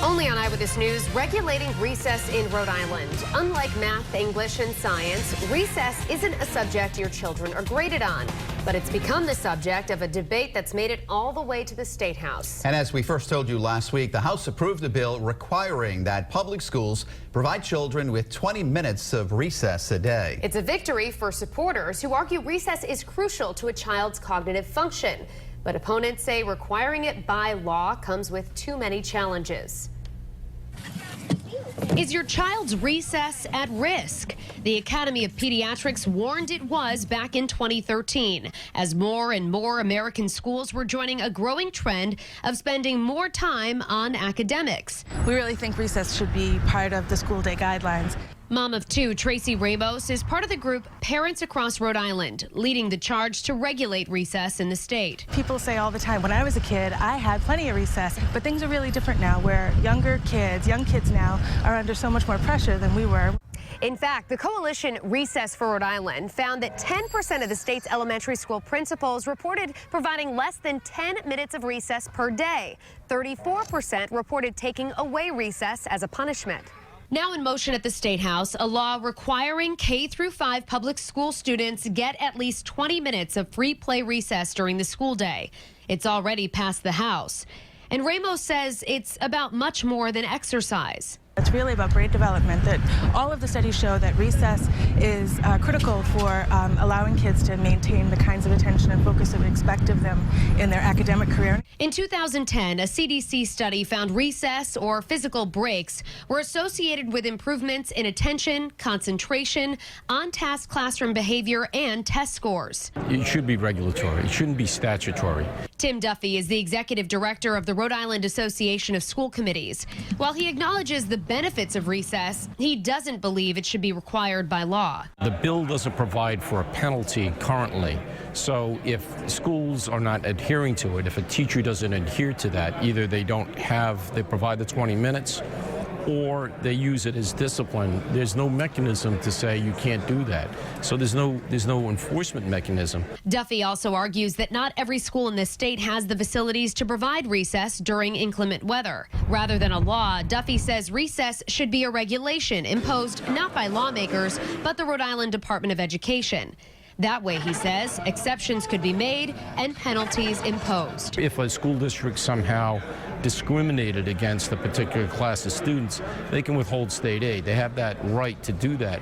Only on Eyewitness News, regulating recess in Rhode Island. Unlike math, English, and science, recess isn't a subject your children are graded on. But it's become the subject of a debate that's made it all the way to the State House. And as we first told you last week, the House approved a bill requiring that public schools provide children with 20 minutes of recess a day. It's a victory for supporters who argue recess is crucial to a child's cognitive function. But opponents say requiring it by law comes with too many challenges. Is your child's recess at risk? The Academy of Pediatrics warned it was back in 2013, as more and more American schools were joining a growing trend of spending more time on academics. We really think recess should be part of the school day guidelines. Mom of two, Tracy Ramos, is part of the group Parents Across Rhode Island, leading the charge to regulate recess in the state. People say all the time, when I was a kid, I had plenty of recess, but things are really different now, where young kids now are under so much more pressure than we were. In fact, the coalition Recess for Rhode Island found that 10% of the state's elementary school principals reported providing less than 10 minutes of recess per day. 34% reported taking away recess as a punishment. Now in motion at the State House, a law requiring K-5 public school students get at least 20 minutes of free play recess during the school day. It's already passed the House. And Ramos says it's about much more than exercise. It's really about brain development, that all of the studies show that recess is critical for allowing kids to maintain the kinds of attention and focus that we expect of them in their academic career. In 2010, a CDC study found recess, or physical breaks, were associated with improvements in attention, concentration, on-task classroom behavior, and test scores. It should be regulatory. It shouldn't be statutory. Tim Duffy is the executive director of the Rhode Island Association of School Committees. While he acknowledges the benefits of recess, he doesn't believe it should be required by law. The bill doesn't provide for a penalty currently. So if schools are not adhering to it, if a teacher doesn't adhere to that, either they provide the 20 minutes or they use it as discipline. There's no mechanism to say you can't do that. So there's no enforcement mechanism. Duffy also argues that not every school in this state has the facilities to provide recess during inclement weather. Rather than a law, Duffy says recess should be a regulation imposed not by lawmakers, but the Rhode Island Department of Education. That way, he says, exceptions could be made and penalties imposed. If a school district somehow discriminated against a particular class of students, they can withhold state aid. They have that right to do that.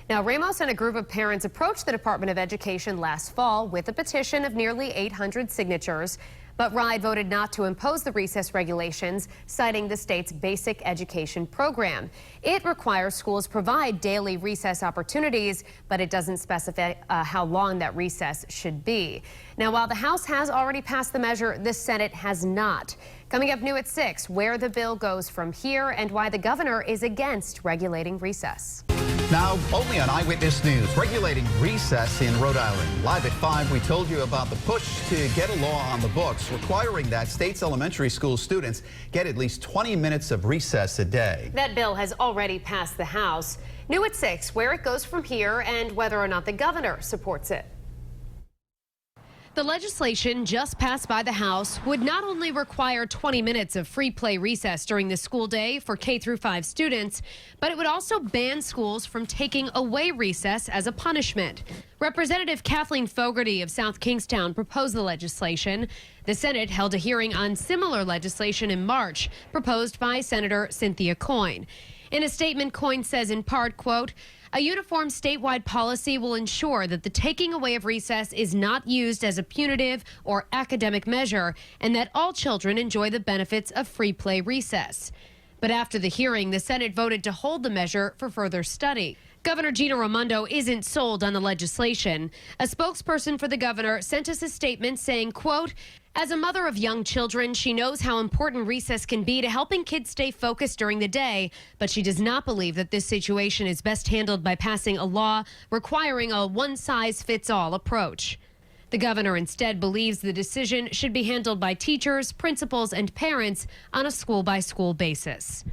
Now, Ramos and a group of parents approached the Department of Education last fall with a petition of nearly 800 signatures. But RIDE voted not to impose the recess regulations, citing the state's basic education program. It requires schools provide daily recess opportunities, but it doesn't specify how long that recess should be. Now, while the House has already passed the measure, the Senate has not. Coming up new at 6, where the bill goes from here and why the governor is against regulating recess. Now, only on Eyewitness News, regulating recess in Rhode Island. Live at 5, we told you about the push to get a law on the books requiring that state's elementary school students get at least 20 minutes of recess a day. That bill has already passed the House. New at 6, where it goes from here and whether or not the governor supports it. The legislation just passed by the House would not only require 20 minutes of free play recess during the school day for K-5 students, but it would also ban schools from taking away recess as a punishment. Representative Kathleen Fogarty of South Kingstown proposed the legislation. The Senate held a hearing on similar legislation in March, proposed by Senator Cynthia Coyne. In a statement, Coyne says in part, quote, "A uniform statewide policy will ensure that the taking away of recess is not used as a punitive or academic measure and that all children enjoy the benefits of free play recess." But after the hearing, the Senate voted to hold the measure for further study. Governor Gina Raimondo isn't sold on the legislation. A spokesperson for the governor sent us a statement saying, quote, "As a mother of young children, she knows how important recess can be to helping kids stay focused during the day, but she does not believe that this situation is best handled by passing a law requiring a one-size-fits-all approach." The governor instead believes the decision should be handled by teachers, principals, and parents on a school-by-school basis.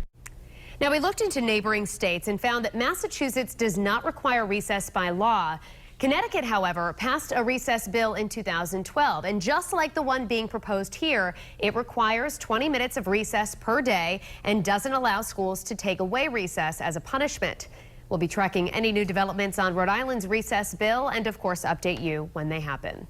Now, we looked into neighboring states and found that Massachusetts does not require recess by law. Connecticut, however, passed a recess bill in 2012, and just like the one being proposed here, it requires 20 minutes of recess per day and doesn't allow schools to take away recess as a punishment. We'll be tracking any new developments on Rhode Island's recess bill and, of course, update you when they happen.